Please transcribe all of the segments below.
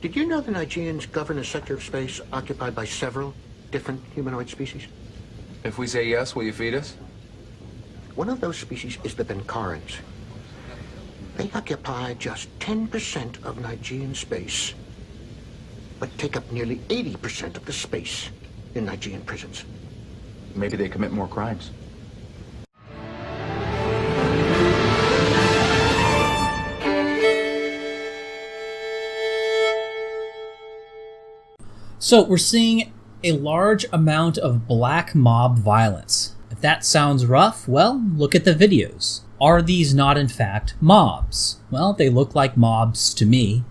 Did you know the Nigerians govern a sector of space occupied by several different humanoid species? If we say yes, will you feed us? One of those species is the Benkarans. They occupy just 10% of Nigerian space, but take up nearly 80% of the space in Nigerian prisons. Maybe they commit more crimes. So we're seeing a large amount of black mob violence. If that sounds rough, well, look at the videos. Are these not in fact mobs? Well, they look like mobs to me.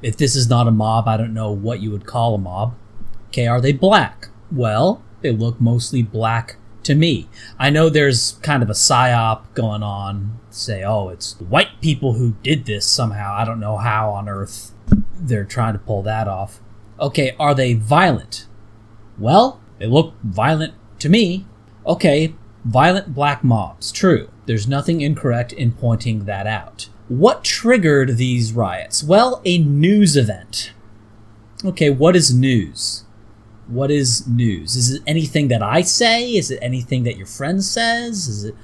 If this is not a mob, I don't know what you would call a mob. Okay, are they black? Well, they look mostly black to me. I know there's kind of a psyop going on, say, oh, it's the white people who did this somehow. I don't know how on earth they're trying to pull that off. Okay, are they violent? Well, they look violent to me. Okay, violent black mobs, true. There's nothing incorrect in pointing that out. What triggered these riots? Well, a news event. Okay, what is news? What is news? Is it anything that I say? Is it anything that your friend says? Is it,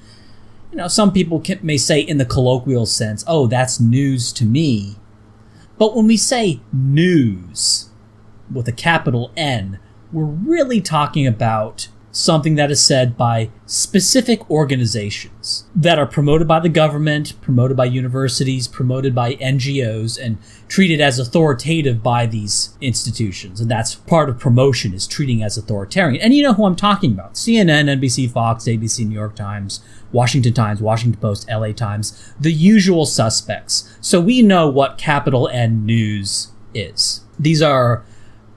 some people may say in the colloquial sense, oh, that's news to me. But when we say news with a capital N, we're really talking about something that is said by specific organizations that are promoted by the government, promoted by universities, promoted by NGOs, and treated as authoritative by these institutions. And that's part of promotion, is treating as authoritarian. And you know who I'm talking about. CNN, NBC, Fox, ABC, New York Times, Washington Post, LA Times, the usual suspects. So we know what capital N news is.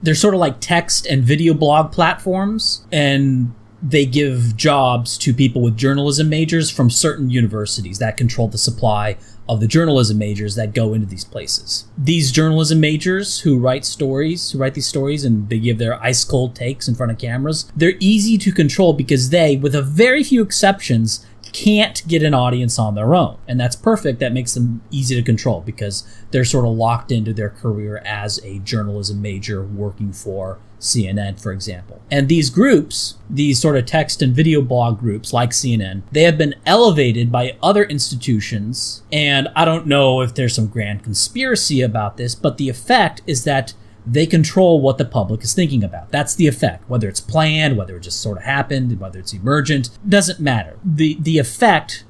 They're sort of like text and video blog platforms, and they give jobs to people with journalism majors from certain universities that control the supply of the journalism majors that go into these places. These journalism majors who write these stories, and they give their ice cold takes in front of cameras, they're easy to control because they, with a very few exceptions, can't get an audience on their own. And that's perfect. That makes them easy to control because they're sort of locked into their career as a journalism major working for CNN, for example. And these groups, these sort of text and video blog groups like CNN, they have been elevated by other institutions. And I don't know if there's some grand conspiracy about this, but the effect is that they control what the public is thinking about. That's the effect. Whether it's planned, whether it just sort of happened, whether it's emergent, doesn't matter. The effect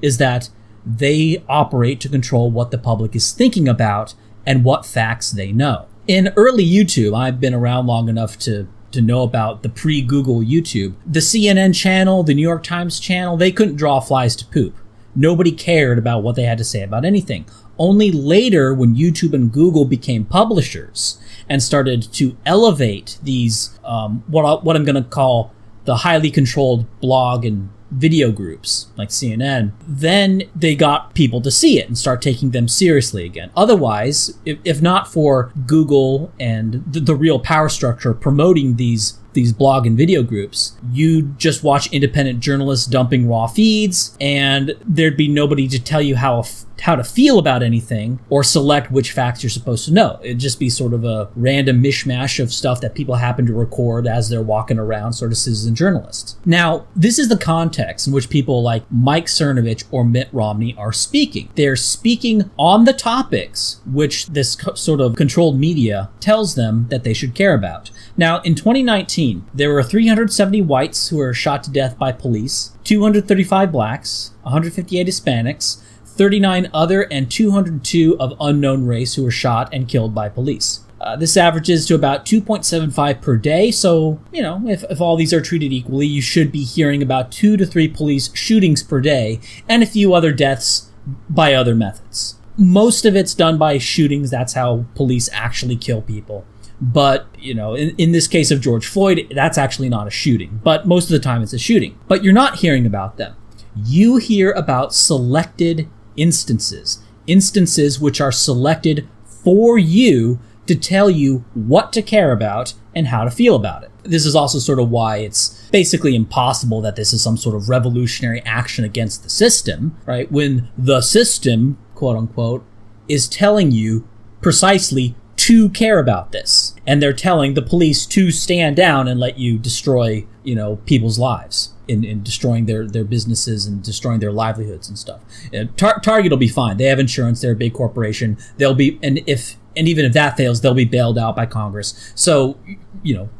is that they operate to control what the public is thinking about and what facts they know. In early YouTube, I've been around long enough to know about the pre-Google YouTube. The CNN channel, the New York Times channel, they couldn't draw flies to poop. Nobody cared about what they had to say about anything. Only later, when YouTube and Google became publishers and started to elevate these, what I'm going to call the highly controlled blog and video groups like CNN, then they got people to see it and start taking them seriously again. Otherwise, if not for Google and the real power structure promoting these blog and video groups, you'd just watch independent journalists dumping raw feeds, and there'd be nobody to tell you how to feel about anything or select which facts you're supposed to know. It'd just be sort of a random mishmash of stuff that people happen to record as they're walking around, sort of citizen journalists. Now, this is the context in which people like Mike Cernovich or Mitt Romney are speaking. They're speaking on the topics which this sort of controlled media tells them that they should care about. Now, in 2019, there were 370 whites who were shot to death by police, 235 blacks, 158 Hispanics, 39 other, and 202 of unknown race who were shot and killed by police. This averages to about 2.75 per day, so, if all these are treated equally, you should be hearing about 2 to 3 police shootings per day, and a few other deaths by other methods. Most of it's done by shootings. That's how police actually kill people. But, in this case of George Floyd, that's actually not a shooting. But most of the time it's a shooting. But you're not hearing about them. You hear about selected instances which are selected for you to tell you what to care about and how to feel about it. This is also sort of why it's basically impossible that this is some sort of revolutionary action against the system, right? When the system, quote unquote, is telling you precisely to care about this. And they're telling the police to stand down and let you destroy, people's lives in destroying their businesses and destroying their livelihoods and stuff. Target will be fine. They have insurance. They're a big corporation. And even if that fails, they'll be bailed out by Congress. So,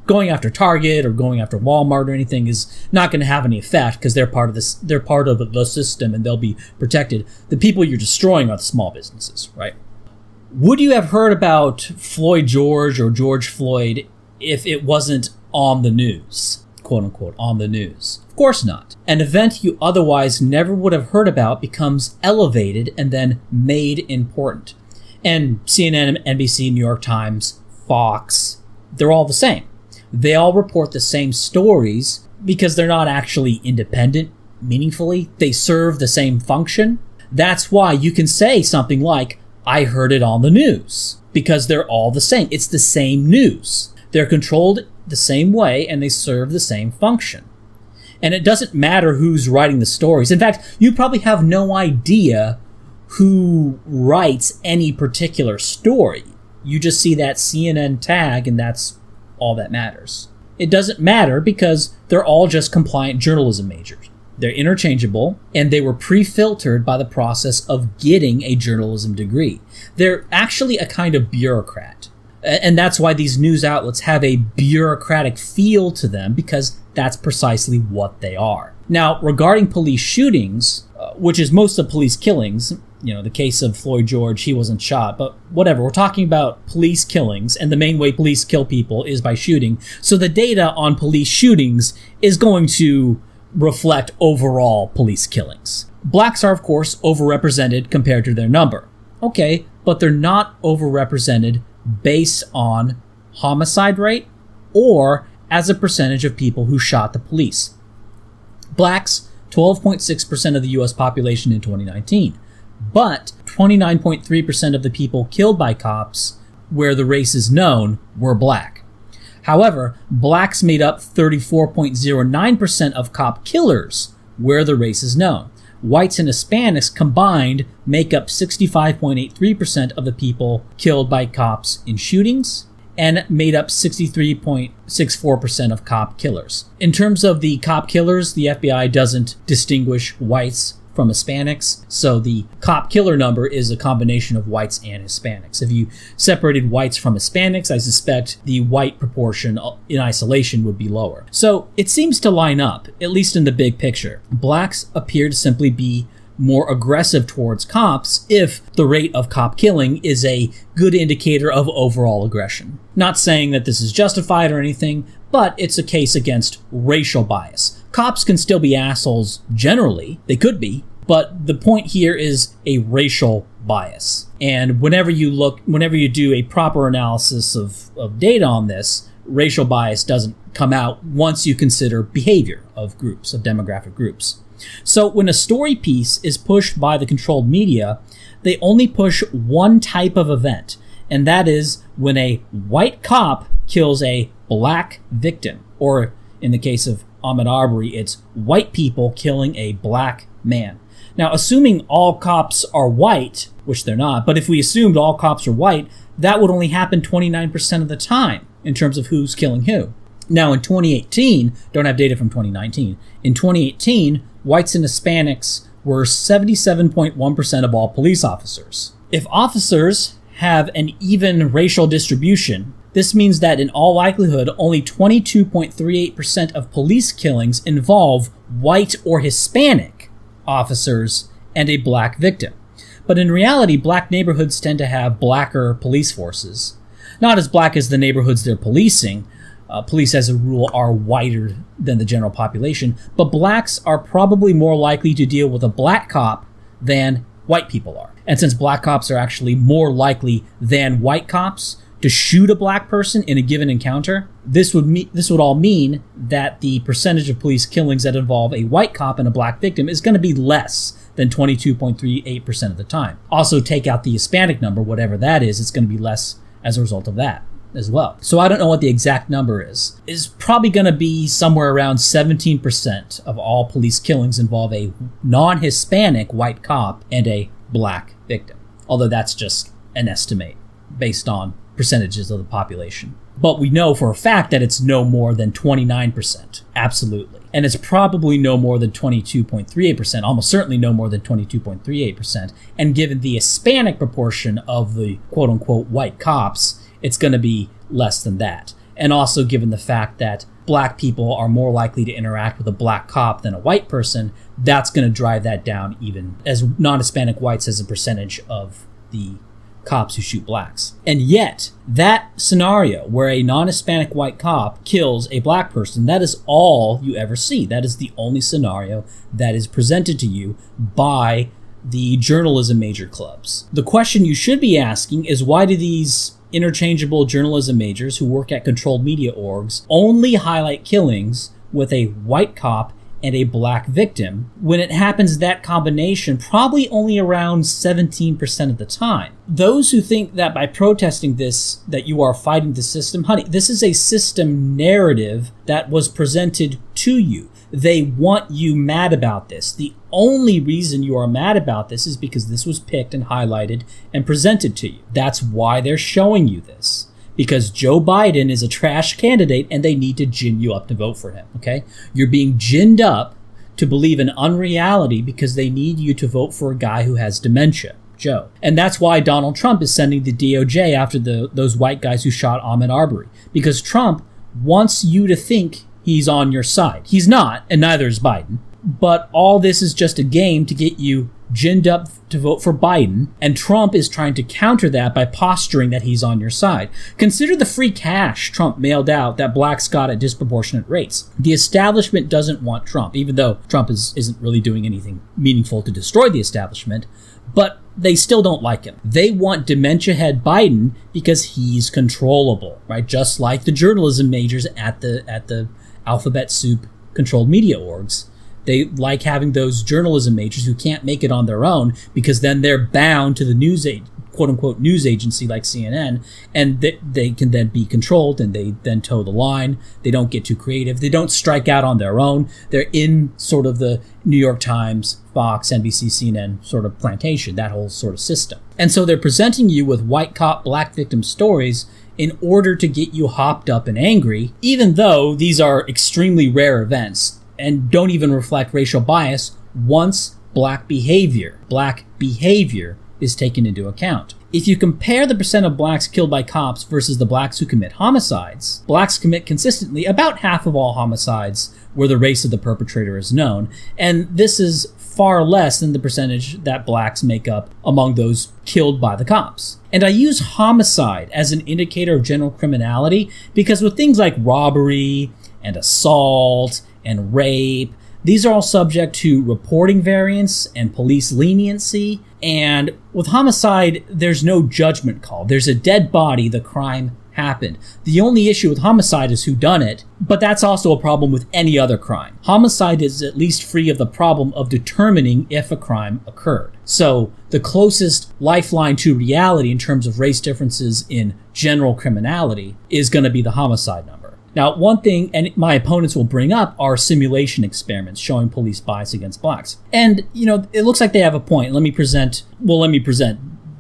going after Target or going after Walmart or anything is not going to have any effect because they're part of this. They're part of the system and they'll be protected. The people you're destroying are the small businesses, right? Would you have heard about Floyd George or George Floyd if it wasn't on the news, quote unquote, on the news? Of course not. An event you otherwise never would have heard about becomes elevated and then made important. And CNN, NBC, New York Times, Fox, they're all the same. They all report the same stories because they're not actually independent meaningfully. They serve the same function. That's why you can say something like, I heard it on the news, because they're all the same. It's the same news. They're controlled the same way and they serve the same function. And it doesn't matter who's writing the stories. In fact, you probably have no idea who writes any particular story. You just see that CNN tag and that's all that matters. It doesn't matter because they're all just compliant journalism majors. They're interchangeable, and they were pre-filtered by the process of getting a journalism degree. They're actually a kind of bureaucrat. And that's why these news outlets have a bureaucratic feel to them, because that's precisely what they are. Now, regarding police shootings, which is most of police killings, the case of Floyd George, he wasn't shot, but whatever. We're talking about police killings, and the main way police kill people is by shooting. So the data on police shootings is going to reflect overall police killings. Blacks are, of course, overrepresented compared to their number. Okay, but they're not overrepresented based on homicide rate or as a percentage of people who shot the police. Blacks, 12.6% of the U.S. population in 2019, but 29.3% of the people killed by cops where the race is known were black. However, blacks made up 34.09% of cop killers where the race is known. Whites and Hispanics combined make up 65.83% of the people killed by cops in shootings and made up 63.64% of cop killers. In terms of the cop killers, the FBI doesn't distinguish whites from Hispanics, so the cop killer number is a combination of whites and Hispanics. If you separated whites from Hispanics, I suspect the white proportion in isolation would be lower. So it seems to line up, at least in the big picture. Blacks appear to simply be more aggressive towards cops if the rate of cop killing is a good indicator of overall aggression. Not saying that this is justified or anything, but it's a case against racial bias. Cops can still be assholes generally, they could be, but the point here is a racial bias. And whenever you do a proper analysis of data on this, racial bias doesn't come out once you consider behavior of groups, of demographic groups. So when a story piece is pushed by the controlled media, they only push one type of event, and that is when a white cop kills a black victim, or in the case of Ahmaud Arbery, it's white people killing a black man. Now, assuming all cops are white, which they're not, but if we assumed all cops are white, that would only happen 29% of the time in terms of who's killing who. Now, in 2018, don't have data from 2019, in 2018, whites and Hispanics were 77.1% of all police officers. If officers have an even racial distribution, this means that in all likelihood, only 22.38% of police killings involve white or Hispanic officers and a black victim. But in reality, black neighborhoods tend to have blacker police forces. Not as black as the neighborhoods they're policing. Police, as a rule, are whiter than the general population, but blacks are probably more likely to deal with a black cop than white people are. And since black cops are actually more likely than white cops to shoot a black person in a given encounter, this would all mean that the percentage of police killings that involve a white cop and a black victim is going to be less than 22.38% of the time. Also, take out the Hispanic number, whatever that is, it's going to be less as a result of that as well. So I don't know what the exact number is. It's probably going to be somewhere around 17% of all police killings involve a non-Hispanic white cop and a black victim. Although that's just an estimate based on percentages of the population. But we know for a fact that it's no more than 29%. Absolutely. And it's probably no more than 22.38%, almost certainly no more than 22.38%. And given the Hispanic proportion of the quote-unquote white cops, it's going to be less than that. And also given the fact that black people are more likely to interact with a black cop than a white person, that's going to drive that down even as non-Hispanic whites as a percentage of the cops who shoot blacks. And yet, that scenario where a non-Hispanic white cop kills a black person, that is all you ever see. That is the only scenario that is presented to you by the journalism major clubs. The question you should be asking is, why do these interchangeable journalism majors who work at controlled media orgs only highlight killings with a white cop and a black victim, when it happens that combination probably only around 17% of the time? Those who think that by protesting this, that you are fighting the system, honey, this is a system narrative that was presented to you. They want you mad about this. The only reason you are mad about this is because this was picked and highlighted and presented to you. That's why they're showing you this. Because Joe Biden is a trash candidate and they need to gin you up to vote for him, okay? You're being ginned up to believe in unreality because they need you to vote for a guy who has dementia, Joe. And that's why Donald Trump is sending the DOJ after those white guys who shot Ahmaud Arbery. Because Trump wants you to think he's on your side. He's not, and neither is Biden. But all this is just a game to get you ginned up to vote for Biden, and Trump is trying to counter that by posturing that he's on your side. Consider the free cash Trump mailed out that blacks got at disproportionate rates. The establishment doesn't want Trump, even though Trump isn't really doing anything meaningful to destroy the establishment, but they still don't like him. They want dementia head Biden because he's controllable, right? Just like the journalism majors at the alphabet soup controlled media orgs. They like having those journalism majors who can't make it on their own because then they're bound to the quote-unquote news agency like CNN, and they can then be controlled and they then toe the line. They don't get too creative. They don't strike out on their own. They're in sort of the New York Times, Fox, NBC, CNN sort of plantation, that whole sort of system. And so they're presenting you with white cop, black victim stories in order to get you hopped up and angry, even though these are extremely rare events and don't even reflect racial bias once black behavior is taken into account. If you compare the percent of blacks killed by cops versus the blacks who commit homicides, blacks commit consistently about half of all homicides where the race of the perpetrator is known, and this is far less than the percentage that blacks make up among those killed by the cops. And I use homicide as an indicator of general criminality because with things like robbery and assault and rape, these are all subject to reporting variance and police leniency. And with homicide, there's no judgment call. There's a dead body, the crime happened. The only issue with homicide is who done it, but that's also a problem with any other crime. Homicide is at least free of the problem of determining if a crime occurred. So the closest lifeline to reality in terms of race differences in general criminality is going to be the homicide number. Now, one thing, and my opponents will bring up, are simulation experiments showing police bias against blacks. And, it looks like they have a point. Let me present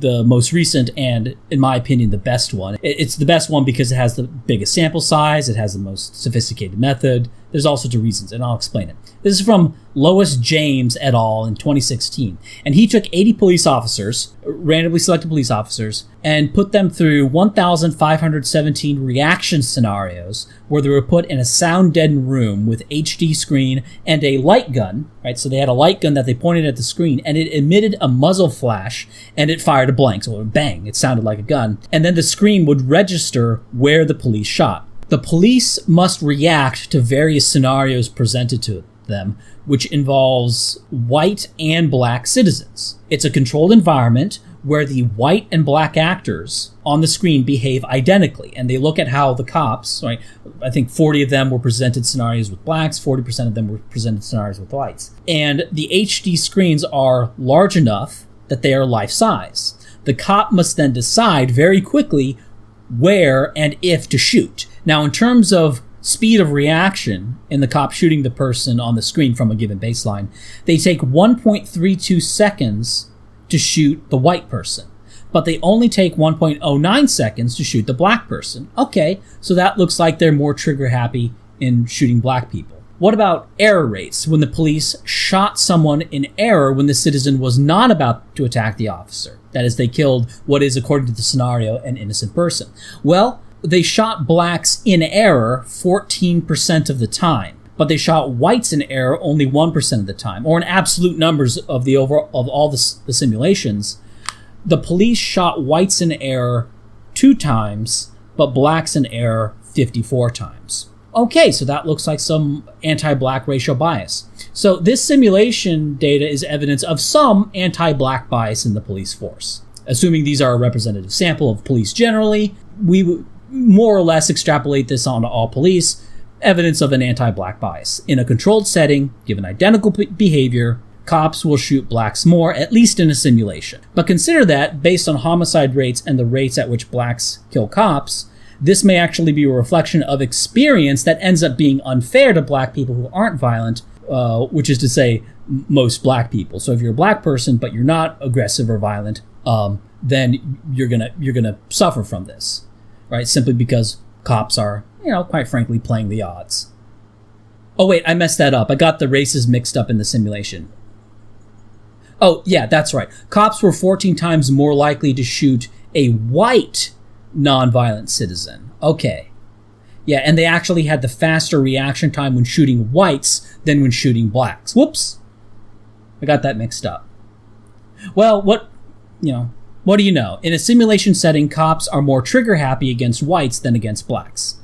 the most recent and, in my opinion, the best one. It's the best one because it has the biggest sample size, it has the most sophisticated method. There's all sorts of reasons, and I'll explain it. This is from Lois James et al. In 2016. And he took 80 police officers, randomly selected police officers, and put them through 1,517 reaction scenarios where they were put in a sound-deadened room with HD screen and a light gun, right? So they had a light gun that they pointed at the screen, and it emitted a muzzle flash, and it fired a blank. So it would bang, it sounded like a gun. And then the screen would register where the police shot. The police must react to various scenarios presented to them, which involves white and black citizens. It's a controlled environment where the white and black actors on the screen behave identically, and they look at how the cops, right, I think 40 of them were presented scenarios with blacks, 40% of them were presented scenarios with whites. And the HD screens are large enough that they are life-size. The cop must then decide very quickly where and if to shoot. Now, in terms of speed of reaction in the cop shooting the person on the screen from a given baseline, they take 1.32 seconds to shoot the white person. but they only take 1.09 seconds to shoot the black person. Okay, so that looks like they're more trigger happy in shooting black people. What about error rates, when the police shot someone in error when the citizen was not about to attack the officer? That is, they killed what is, according to the scenario, an innocent person. Well, they shot blacks in error 14% of the time, but they shot whites in error only 1% of the time. Or in absolute numbers of all the simulations, the police shot whites in error 2 times, but blacks in error 54 times. Okay, so that looks like some anti-black racial bias. So this simulation data is evidence of some anti-black bias in the police force. Assuming these are a representative sample of police generally, we would more or less extrapolate this onto all police, evidence of an anti-black bias. In a controlled setting, given identical behavior, cops will shoot blacks more, at least in a simulation. But consider that, based on homicide rates and the rates at which blacks kill cops, this may actually be a reflection of experience that ends up being unfair to black people who aren't violent, which is to say, most black people. So if you're a black person, but you're not aggressive or violent, then you're gonna suffer from this, right? Simply because cops are, quite frankly, playing the odds. Oh wait, I messed that up. I got the races mixed up in the simulation. Oh yeah, that's right. Cops were 14 times more likely to shoot a white non-violent citizen. Okay. Yeah, and they actually had the faster reaction time when shooting whites than when shooting blacks. Whoops. I got that mixed up. Well, what do you know? In a simulation setting, cops are more trigger happy against whites than against blacks.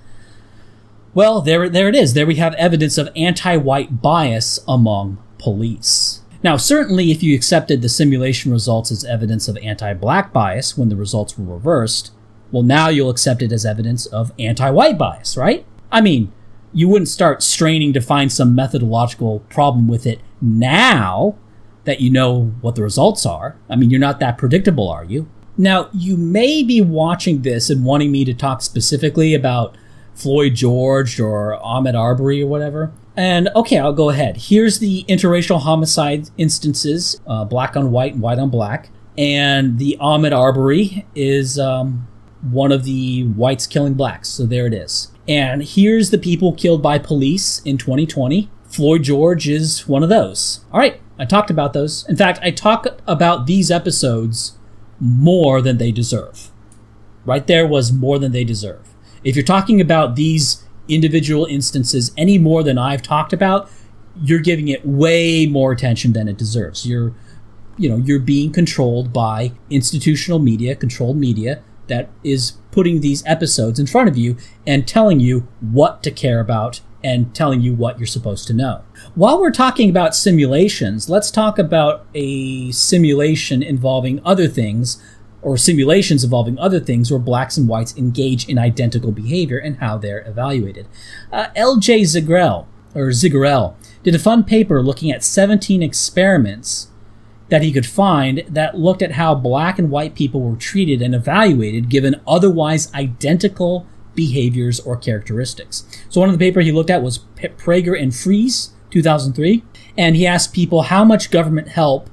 Well, there it is. There we have evidence of anti-white bias among police. Now, certainly if you accepted the simulation results as evidence of anti-black bias when the results were reversed, well, now you'll accept it as evidence of anti-white bias, right? I mean, you wouldn't start straining to find some methodological problem with it now that you know what the results are. I mean, you're not that predictable, are you? Now, you may be watching this and wanting me to talk specifically about Floyd George or Ahmaud Arbery or whatever. And okay, I'll go ahead. Here's the interracial homicide instances, black on white and white on black. And the Ahmaud Arbery is one of the whites killing blacks. So there it is. And here's the people killed by police in 2020. Floyd George is one of those. All right, I talked about those. In fact, I talk about these episodes more than they deserve. Right there was more than they deserve. If you're talking about these individual instances any more than I've talked about, you're giving it way more attention than it deserves. You're being controlled by institutional media, controlled media, that is putting these episodes in front of you and telling you what to care about and telling you what you're supposed to know. While we're talking about simulations, let's talk about a simulation involving other things, or simulations involving other things where blacks and whites engage in identical behavior and how they're evaluated. L.J. Zigarelle did a fun paper looking at 17 experiments that he could find that looked at how black and white people were treated and evaluated given otherwise identical behaviors or characteristics. So one of the paper he looked at was Prager and Fries, 2003, and he asked people how much government help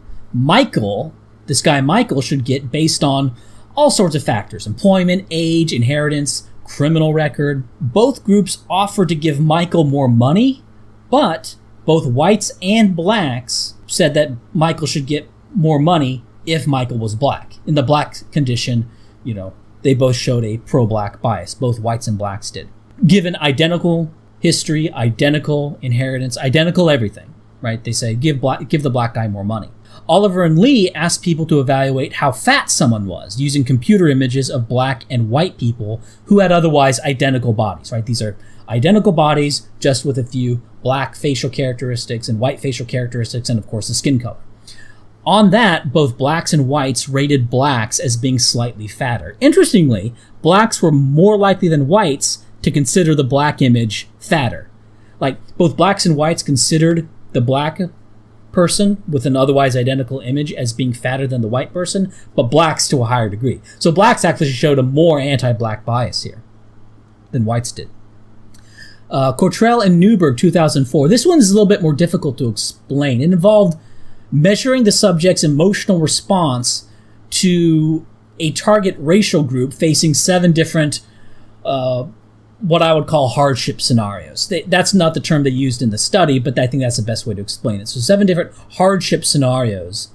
this guy Michael should get based on all sorts of factors: employment, age, inheritance, criminal record. Both groups offered to give Michael more money, but both whites and blacks said that Michael should get more money if Michael was black. In the black condition, they both showed a pro-black bias. Both whites and blacks did. Given identical history, identical inheritance, identical everything, right? They say give the black guy more money. Oliver and Lee asked people to evaluate how fat someone was using computer images of black and white people who had otherwise identical bodies, right? These are identical bodies, just with a few black facial characteristics and white facial characteristics, and of course the skin color. On that, both blacks and whites rated blacks as being slightly fatter. Interestingly, blacks were more likely than whites to consider the black image fatter. Like, both blacks and whites considered the black person with an otherwise identical image as being fatter than the white person, but blacks to a higher degree. So blacks actually showed a more anti-black bias here than whites did. Cottrell and Newberg, 2004. This one is a little bit more difficult to explain. It involved measuring the subject's emotional response to a target racial group facing 7 different what I would call hardship scenarios. That's not the term they used in the study, but I think that's the best way to explain it. So 7 different hardship scenarios,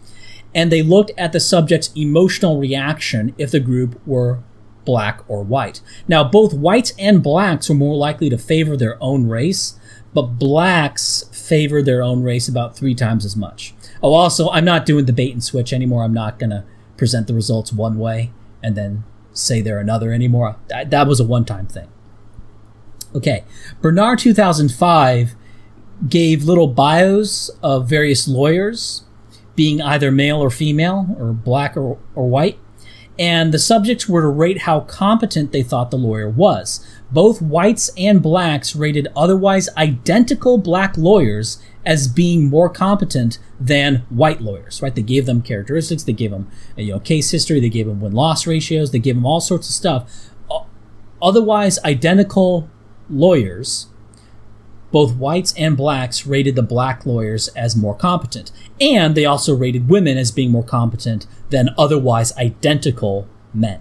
and they looked at the subject's emotional reaction if the group were black or white. Now, both whites and blacks were more likely to favor their own race, but blacks favored their own race about 3 times as much. Oh, also, I'm not doing the bait and switch anymore. I'm not going to present the results one way and then say they're another anymore. That was a one-time thing. Okay, Bernard 2005 gave little bios of various lawyers, being either male or female, or black or white, and the subjects were to rate how competent they thought the lawyer was. Both whites and blacks rated otherwise identical black lawyers as being more competent than white lawyers, right? They gave them characteristics, they gave them case history, they gave them win-loss ratios, they gave them all sorts of stuff. Otherwise identical lawyers, both whites and blacks rated the black lawyers as more competent. And they also rated women as being more competent than otherwise identical men.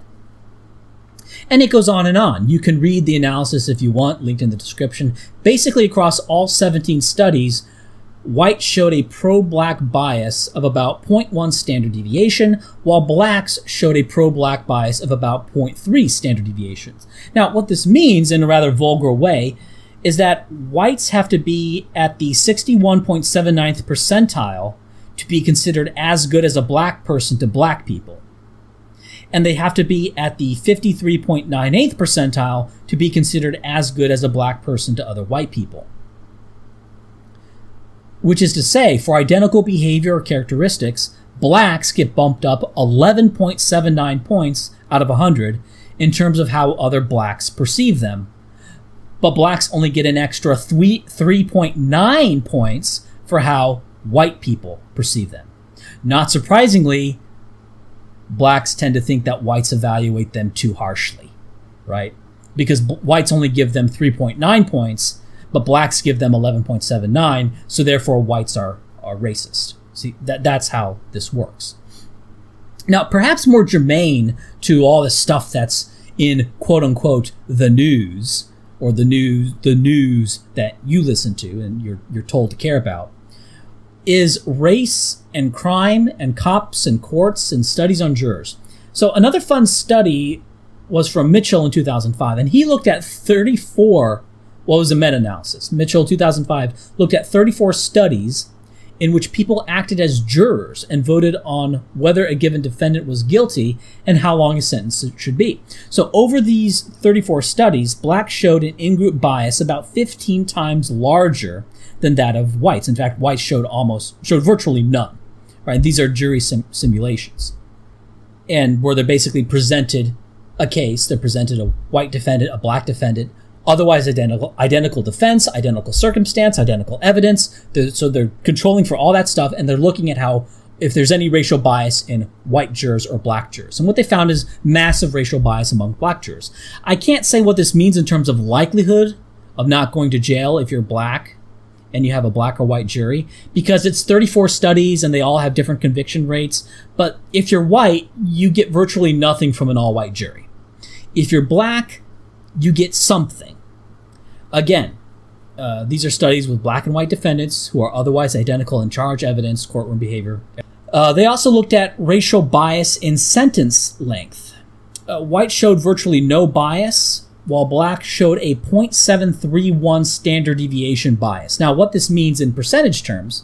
And it goes on and on. You can read the analysis if you want, linked in the description. Basically, across all 17 studies, whites showed a pro-black bias of about 0.1 standard deviation, while blacks showed a pro-black bias of about 0.3 standard deviations. Now, what this means, in a rather vulgar way, is that whites have to be at the 61.79th percentile to be considered as good as a black person to black people. And they have to be at the 53.98th percentile to be considered as good as a black person to other white people. Which is to say, for identical behavior or characteristics, blacks get bumped up 11.79 points out of 100 in terms of how other blacks perceive them. But blacks only get an extra 3.9 points for how white people perceive them. Not surprisingly, blacks tend to think that whites evaluate them too harshly, right? Because whites only give them 3.9 points, but blacks give them 11.79, so therefore whites are racist. See, that's how this works. Now, perhaps more germane to all the stuff that's in quote-unquote the news, or the news that you listen to and you're told to care about, is race and crime and cops and courts and studies on jurors. So another fun study was from Mitchell in 2005, and he looked at 34. Well, it was a meta-analysis. Mitchell, 2005, looked at 34 studies in which people acted as jurors and voted on whether a given defendant was guilty and how long a sentence should be. So over these 34 studies, blacks showed an in-group bias about 15 times larger than that of whites. In fact, whites showed virtually none. Right? These are jury simulations, and where they're basically presented a case. They're presented a white defendant, a black defendant, otherwise identical defense, identical circumstance, identical evidence. So they're controlling for all that stuff, and they're looking at if there's any racial bias in white jurors or black jurors. And what they found is massive racial bias among black jurors. I can't say what this means in terms of likelihood of not going to jail if you're black and you have a black or white jury, because it's 34 studies and they all have different conviction rates. But if you're white, you get virtually nothing from an all-white jury. If you're black, you get something. Again, these are studies with black and white defendants who are otherwise identical in charge, evidence, courtroom behavior. They also looked at racial bias in sentence length. White showed virtually no bias, while black showed a 0.731 standard deviation bias. Now, what this means in percentage terms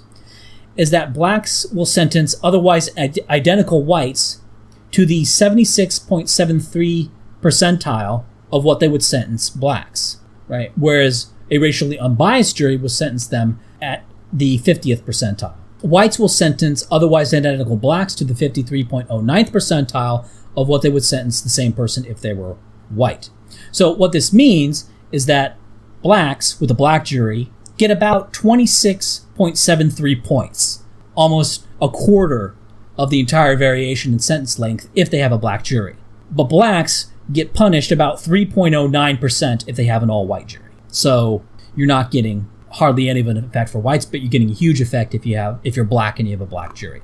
is that blacks will sentence otherwise identical whites to the 76.73 percentile of what they would sentence blacks, right? Whereas a racially unbiased jury will sentence them at the 50th percentile. Whites will sentence otherwise identical blacks to the 53.09th percentile of what they would sentence the same person if they were white. So what this means is that blacks with a black jury get about 26.73 points, almost a quarter of the entire variation in sentence length if they have a black jury. But blacks get punished about 3.09% if they have an all-white jury. So you're not getting hardly any of an effect for whites, but you're getting a huge effect if you're black and you have a black jury.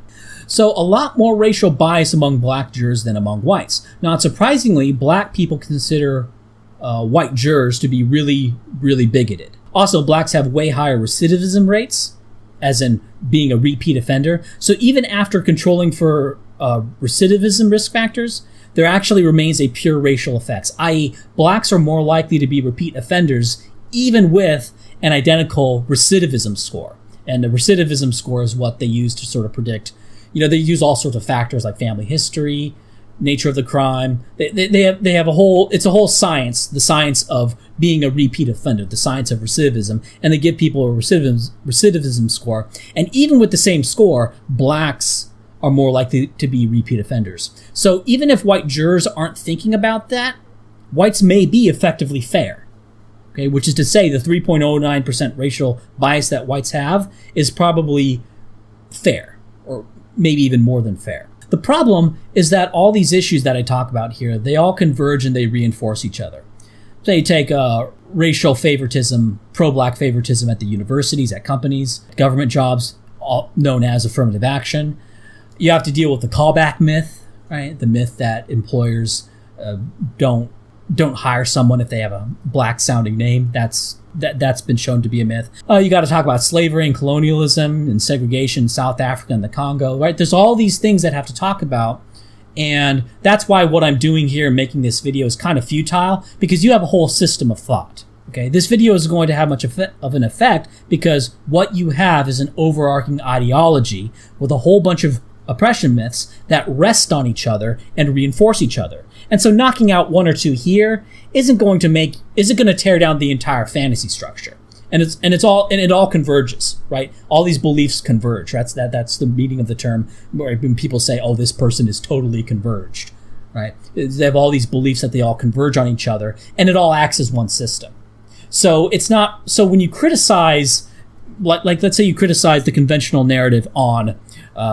So a lot more racial bias among black jurors than among whites. Not surprisingly, black people consider white jurors to be really, really bigoted. Also, blacks have way higher recidivism rates, as in being a repeat offender. So even after controlling for recidivism risk factors, there actually remains a pure racial effects, i.e. blacks are more likely to be repeat offenders even with an identical recidivism score. And the recidivism score is what they use to sort of predict. They use all sorts of factors like family history, nature of the crime. They have a whole science, the science of being a repeat offender, the science of recidivism, and they give people a recidivism score. And even with the same score, blacks are more likely to be repeat offenders. So even if white jurors aren't thinking about that, whites may be effectively fair. Okay, which is to say the 3.09% racial bias that whites have is probably fair, or maybe even more than fair. The problem is that all these issues that I talk about here, they all converge and they reinforce each other. So you take racial favoritism, pro-black favoritism at the universities, at companies, government jobs, all known as affirmative action. You have to deal with the callback myth, right? The myth that employers don't hire someone if they have a black-sounding name. That's been shown to be a myth. You got to talk about slavery and colonialism and segregation in South Africa and the Congo, right? There's all these things that have to talk about, and that's why what I'm doing here, making this video, is kind of futile, because you have a whole system of thought. Okay, this video is going to have much of an effect because what you have is an overarching ideology with a whole bunch of oppression myths that rest on each other and reinforce each other. And so knocking out one or two here isn't going to tear down the entire fantasy structure. And it all converges, right? All these beliefs converge. That's the meaning of the term when people say, "Oh, this person is totally converged," right? They have all these beliefs that they all converge on each other, and it all acts as one system. So it's not. So when you criticize, like let's say you criticize the conventional narrative on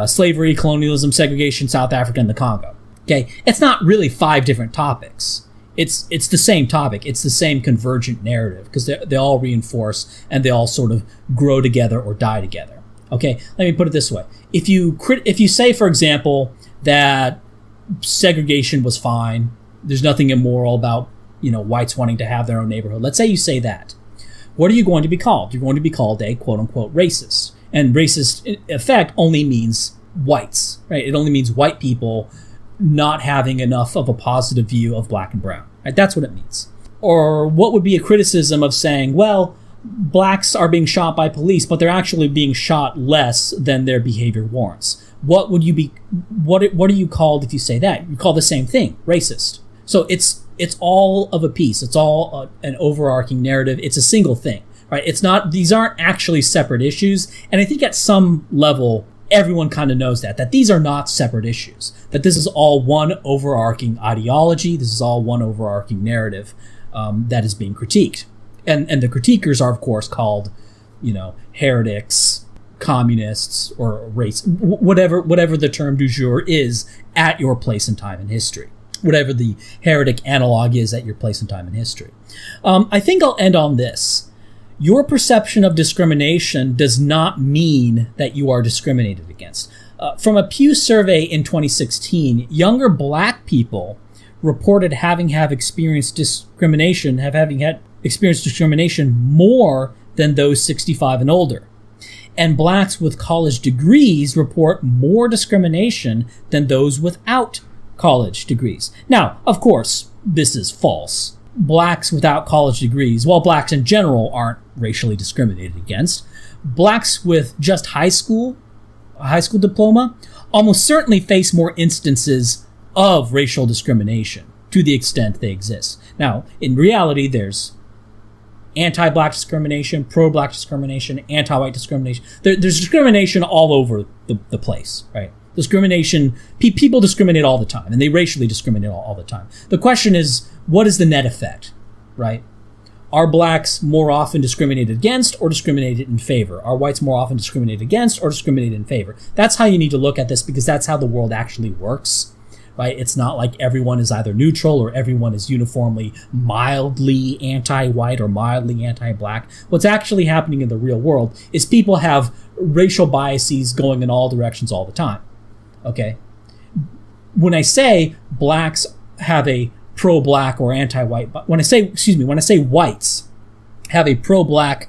slavery, colonialism, segregation, South Africa, and the Congo. Okay, it's not really 5 different topics. It's the same topic. It's the same convergent narrative because they all reinforce and they all sort of grow together or die together. Okay, let me put it this way: if you say, for example, that segregation was fine, there's nothing immoral about whites wanting to have their own neighborhood. Let's say you say that. What are you going to be called? You're going to be called a quote-unquote racist. And racist, in effect, only means whites, right? It only means white people not having enough of a positive view of black and brown, right? That's what it means. Or what would be a criticism of saying, well, blacks are being shot by police, but they're actually being shot less than their behavior warrants. What would you be? What are you called if you say that? You call the same thing, racist. So it's all of a piece. It's all an overarching narrative. It's a single thing, right? It's not. These aren't actually separate issues, and I think at some level everyone kind of knows that these are not separate issues. That this is all one overarching ideology. This is all one overarching narrative that is being critiqued, and the critiquers are of course called, heretics, communists, or race, whatever the term du jour is at your place and time in history. Whatever the heretic analog is at your place and time in history. I think I'll end on this. Your perception of discrimination does not mean that you are discriminated against. From a Pew survey in 2016, younger black people reported having experienced discrimination more than those 65 and older. And blacks with college degrees report more discrimination than those without college degrees. Now, of course, this is false. Blacks without college degrees, while blacks in general aren't racially discriminated against, blacks with just a high school diploma almost certainly face more instances of racial discrimination to the extent they exist. Now, in reality, there's anti-black discrimination, pro-black discrimination, anti-white discrimination. There's discrimination all over the place, right? Discrimination, people discriminate all the time, and they racially discriminate all the time. The question is, what is the net effect, right? Are blacks more often discriminated against or discriminated in favor? Are whites more often discriminated against or discriminated in favor? That's how you need to look at this, because that's how the world actually works. right? It's not like everyone is either neutral or everyone is uniformly mildly anti-white or mildly anti-black. What's actually happening in the real world is people have racial biases going in all directions all the time, okay? When I say blacks have a pro-black or anti-white, when I say whites have a pro-black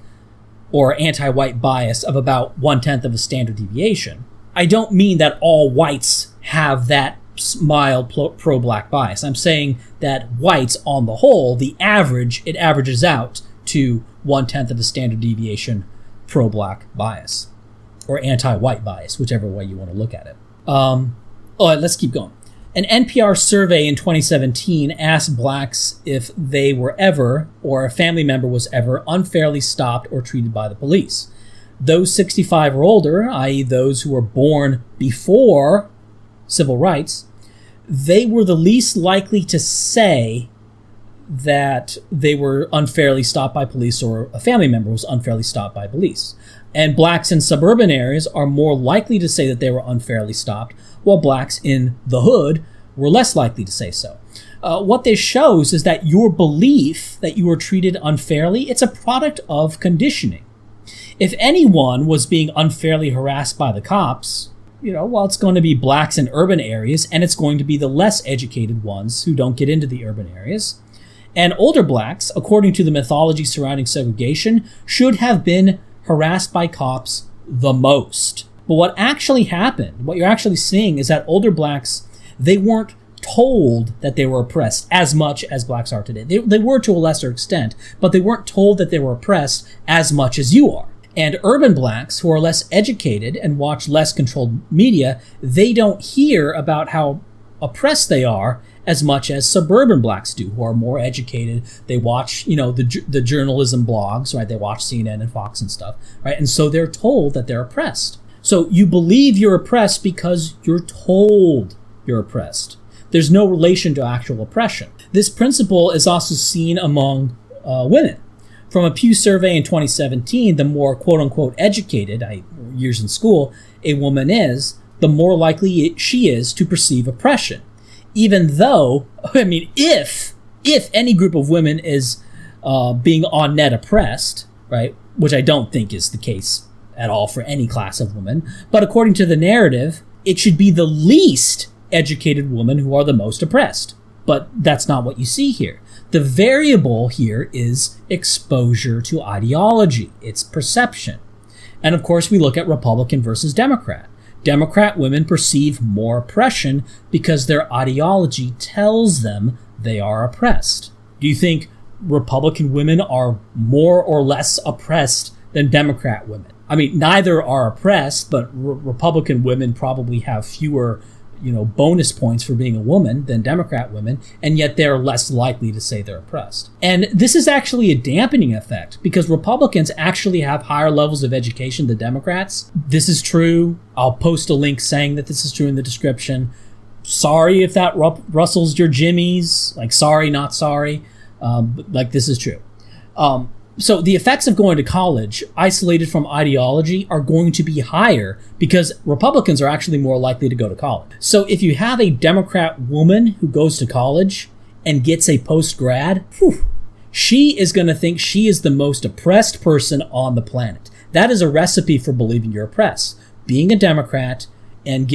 or anti-white bias of about 1/10 of a standard deviation, I don't mean that all whites have that mild pro-black bias. I'm saying that whites, on the whole, it averages out to 1/10 of a standard deviation pro-black bias, or anti-white bias, whichever way you want to look at it. Let's keep going. An NPR survey in 2017 asked blacks if they were ever, or a family member was ever, unfairly stopped or treated by the police. Those 65 or older, i.e. those who were born before civil rights, they were the least likely to say that they were unfairly stopped by police or a family member was unfairly stopped by police. And blacks in suburban areas are more likely to say that they were unfairly stopped, while blacks in the hood were less likely to say so. What this shows is that your belief that you were treated unfairly, it's a product of conditioning. If anyone was being unfairly harassed by the cops, it's going to be blacks in urban areas, and it's going to be the less educated ones who don't get into the urban areas. And older blacks, according to the mythology surrounding segregation, should have been harassed by cops the most. But what actually happened, what you're actually seeing, is that older blacks, they weren't told that they were oppressed as much as blacks are today. They were to a lesser extent, but they weren't told that they were oppressed as much as you are. And urban blacks, who are less educated and watch less controlled media, they don't hear about how oppressed they are as much as suburban blacks do, who are more educated. They watch, the journalism blogs, right? They watch CNN and Fox and stuff, right? And so they're told that they're oppressed. So you believe you're oppressed because you're told you're oppressed. There's no relation to actual oppression. This principle is also seen among women. From a Pew survey in 2017, the more quote-unquote educated, years in school, a woman is, the more likely she is to perceive oppression. Even though, if any group of women is being on net oppressed, right, which I don't think is the case at all for any class of women, but according to the narrative, it should be the least educated women who are the most oppressed. But that's not what you see here. The variable here is exposure to ideology. It's perception. And of course, we look at Republican versus Democrat. Democrat women perceive more oppression because their ideology tells them they are oppressed. Do you think Republican women are more or less oppressed than Democrat women? Neither are oppressed, but Republican women probably have fewer bonus points for being a woman than Democrat women, and yet they're less likely to say they're oppressed. And this is actually a dampening effect because Republicans actually have higher levels of education than Democrats. This is true. I'll post a link saying that this is true in the description. Sorry if that rustles your jimmies. Sorry, not sorry. This is true. So the effects of going to college, isolated from ideology, are going to be higher because Republicans are actually more likely to go to college. So if you have a Democrat woman who goes to college and gets a post-grad, she is going to think she is the most oppressed person on the planet. That is a recipe for believing you're oppressed. Being a Democrat and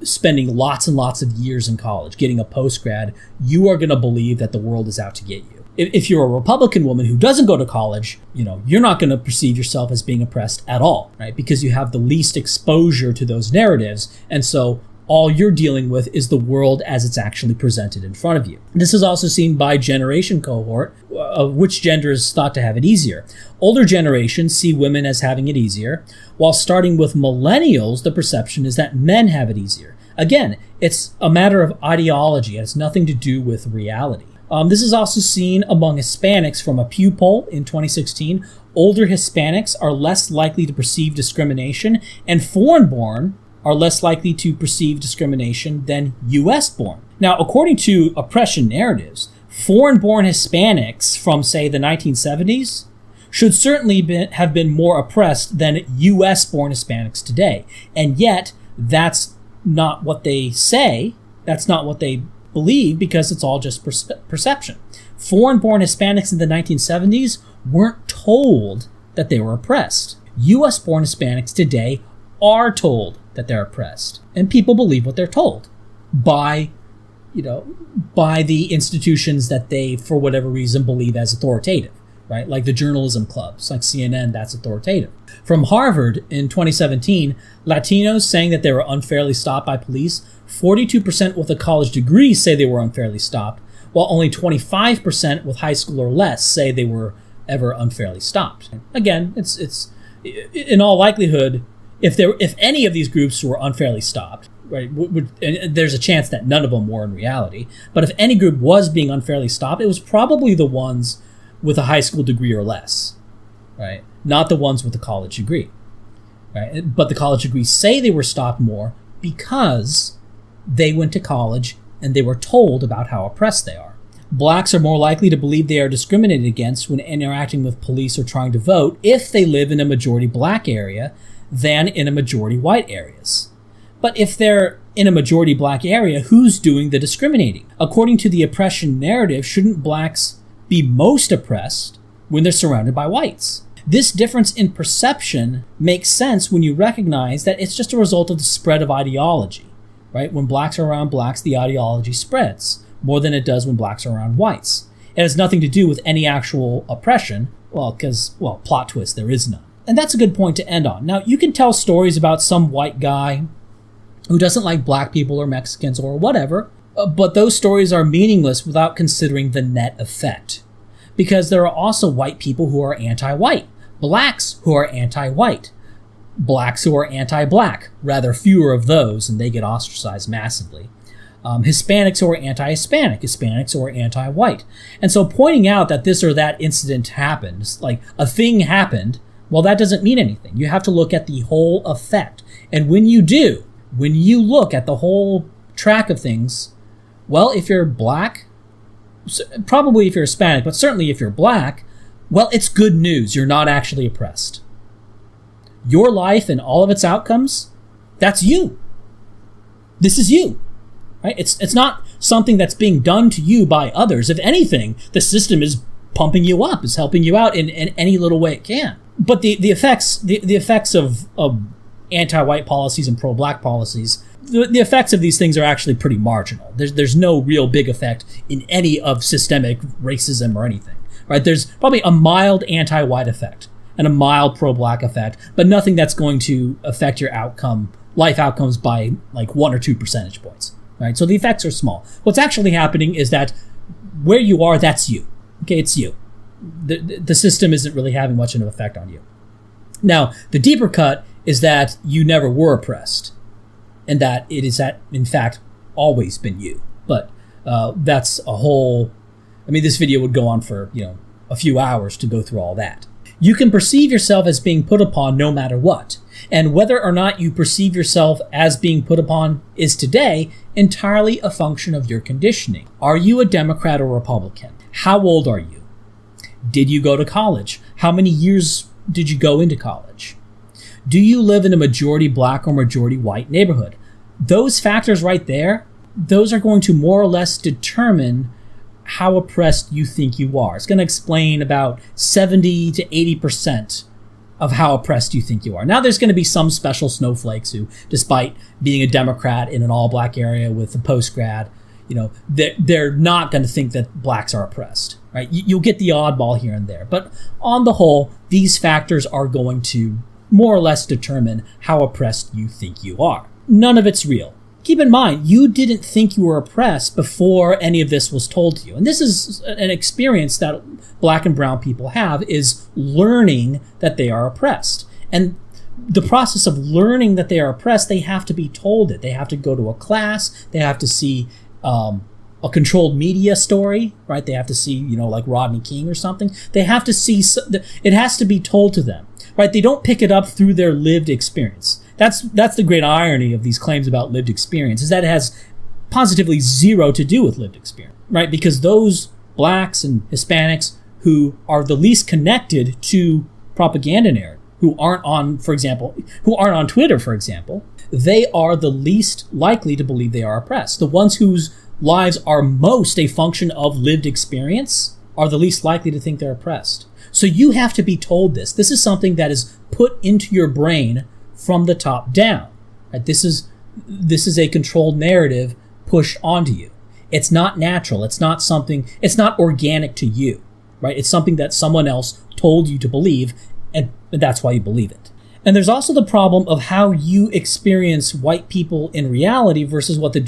spending lots and lots of years in college, getting a post-grad, you are going to believe that the world is out to get you. If you're a Republican woman who doesn't go to college, you're not going to perceive yourself as being oppressed at all, right? Because you have the least exposure to those narratives. And so all you're dealing with is the world as it's actually presented in front of you. This is also seen by generation cohort, of which gender is thought to have it easier. Older generations see women as having it easier, while starting with millennials, the perception is that men have it easier. Again, it's a matter of ideology. It has nothing to do with reality. This is also seen among Hispanics from a Pew poll in 2016. Older Hispanics are less likely to perceive discrimination, and foreign-born are less likely to perceive discrimination than U.S.-born. Now, according to oppression narratives, foreign-born Hispanics from, say, the 1970s should certainly have been more oppressed than U.S.-born Hispanics today. And yet, that's not what they say, That's not what they believe because it's all just perception. Foreign-born Hispanics in the 1970s weren't told that they were oppressed. U.S.-born Hispanics today are told that they're oppressed, and people believe what they're told by the institutions that they, for whatever reason, believe as authoritative, right? Like the journalism clubs, like CNN, that's authoritative. From Harvard in 2017, Latinos saying that they were unfairly stopped by police, 42% with a college degree say they were unfairly stopped, while only 25% with high school or less say they were ever unfairly stopped. Again, it's in all likelihood, if any of these groups were unfairly stopped, right, and there's a chance that none of them were in reality, but if any group was being unfairly stopped, it was probably the ones with a high school degree or less, right? Not the ones with a college degree, right? But the college degrees say they were stopped more because they went to college and they were told about how oppressed they are. Blacks are more likely to believe they are discriminated against when interacting with police or trying to vote if they live in a majority black area than in a majority white areas. But if they're in a majority black area, who's doing the discriminating? According to the oppression narrative, shouldn't blacks be most oppressed when they're surrounded by whites? This difference in perception makes sense when you recognize that it's just a result of the spread of ideology, right? When blacks are around blacks, the ideology spreads more than it does when blacks are around whites. It has nothing to do with any actual oppression, because plot twist, there is none. And that's a good point to end on. Now, you can tell stories about some white guy who doesn't like black people or Mexicans or whatever, but those stories are meaningless without considering the net effect. Because there are also white people who are anti-white, blacks who are anti-white, blacks who are anti-black, rather fewer of those, and they get ostracized massively. Hispanics who are anti-Hispanic, Hispanics who are anti-white. And so pointing out that this or that incident happened, like a thing happened, well, that doesn't mean anything. You have to look at the whole effect. And when you do, when you look at the whole track of things, well, if you're black, probably if you're Hispanic, but certainly if you're black, well, it's good news. You're not actually oppressed. Your life and all of its outcomes, that's you. This is you. Right? It's not something that's being done to you by others. If anything, the system is pumping you up, is helping you out in any little way it can. But the effects of anti-white policies and pro-black policies, the effects of these things are actually pretty marginal. There's no real big effect in any of systemic racism or anything. Right? There's probably a mild anti-white effect and a mild pro-black effect, but nothing that's going to affect your life outcomes by like 1 or 2 percentage points. Right? So the effects are small. What's actually happening is that where you are, that's you. Okay, it's you. The system isn't really having much of an effect on you. Now, the deeper cut is that you never were oppressed, and that it is in fact always been you. But that's a whole. I mean, this video would go on for a few hours to go through all that. You can perceive yourself as being put upon no matter what. And whether or not you perceive yourself as being put upon is today entirely a function of your conditioning. Are you a Democrat or Republican? How old are you? Did you go to college? How many years did you go into college? Do you live in a majority black or majority white neighborhood? Those factors right there, those are going to more or less determine how oppressed you think you are. It's going to explain about 70 to 80% of how oppressed you think you are. Now, there's going to be some special snowflakes who, despite being a Democrat in an all-black area with a post-grad, they're not going to think that blacks are oppressed, right? You'll get the oddball here and there. But on the whole, these factors are going to more or less determine how oppressed you think you are. None of it's real. Keep in mind, you didn't think you were oppressed before any of this was told to you. And this is an experience that black and brown people have, is learning that they are oppressed. And the process of learning that they are oppressed, they have to be told it. They have to go to a class. They have to see a controlled media story, right? They have to see, like Rodney King or something. They have to see, it has to be told to them, right? They don't pick it up through their lived experience. That's the great irony of these claims about lived experience, is that it has positively zero to do with lived experience, right? Because those blacks and Hispanics who are the least connected to propaganda narrative, who aren't on Twitter, for example, they are the least likely to believe they are oppressed. The ones whose lives are most a function of lived experience are the least likely to think they're oppressed. So you have to be told this. This is something that is put into your brain from the top down. Right? This is a controlled narrative pushed onto you. It's not natural. It's not organic to you, right? It's something that someone else told you to believe, and that's why you believe it. And there's also the problem of how you experience white people in reality versus what the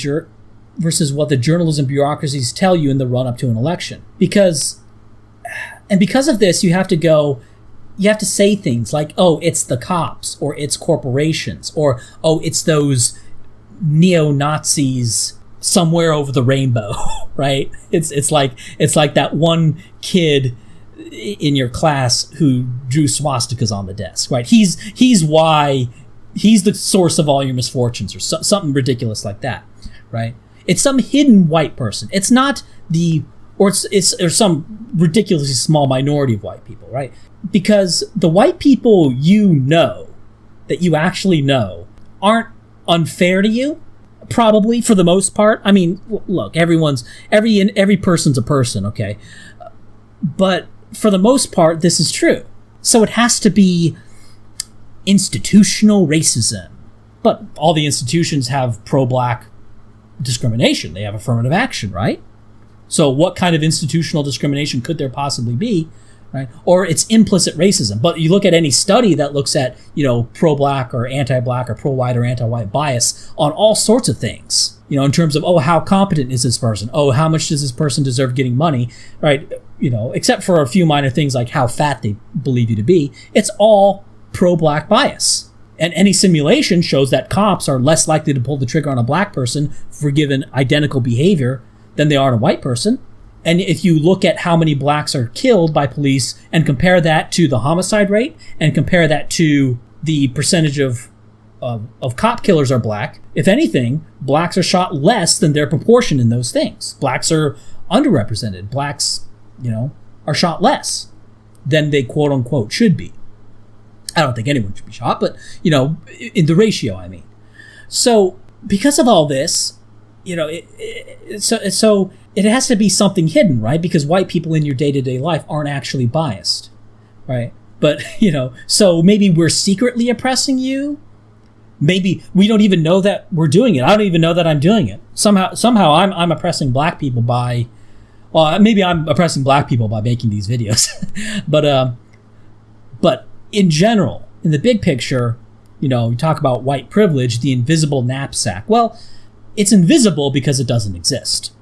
journalism bureaucracies tell you in the run-up to an election. Because of this, you have to say things like, oh, it's the cops, or it's corporations, or, oh, it's those neo-Nazis somewhere over the rainbow, right? It's like that one kid in your class who drew swastikas on the desk, right? He's the source of all your misfortunes, or something ridiculous like that, right? It's some hidden white person. It's not it's some ridiculously small minority of white people, right? Because the white people that you actually know aren't unfair to you, probably, for the most part. I mean, look, every person's a person, okay? But for the most part, this is true. So it has to be institutional racism. But all the institutions have pro-black discrimination. They have affirmative action, right? So what kind of institutional discrimination could there possibly be, right? Or it's implicit racism. But you look at any study that looks at, pro-black or anti-black or pro-white or anti-white bias on all sorts of things, in terms of, oh, how competent is this person? Oh, how much does this person deserve getting money, right? Except for a few minor things like how fat they believe you to be, it's all pro-black bias. And any simulation shows that cops are less likely to pull the trigger on a black person for given identical behavior than they are on a white person. And if you look at how many blacks are killed by police and compare that to the homicide rate and compare that to the percentage of cop killers are black, if anything, blacks are shot less than their proportion in those things. Blacks are underrepresented. Blacks, are shot less than they quote unquote should be. I don't think anyone should be shot, but, in the ratio, I mean. So because of all this, so it has to be something hidden, right? Because white people in your day-to-day life aren't actually biased, right? But, so maybe we're secretly oppressing you. Maybe we don't even know that we're doing it. I don't even know that I'm doing it. Somehow I'm oppressing black people by, well, maybe I'm oppressing black people by making these videos. But in general, in the big picture, we talk about white privilege, the invisible knapsack. Well, it's invisible because it doesn't exist.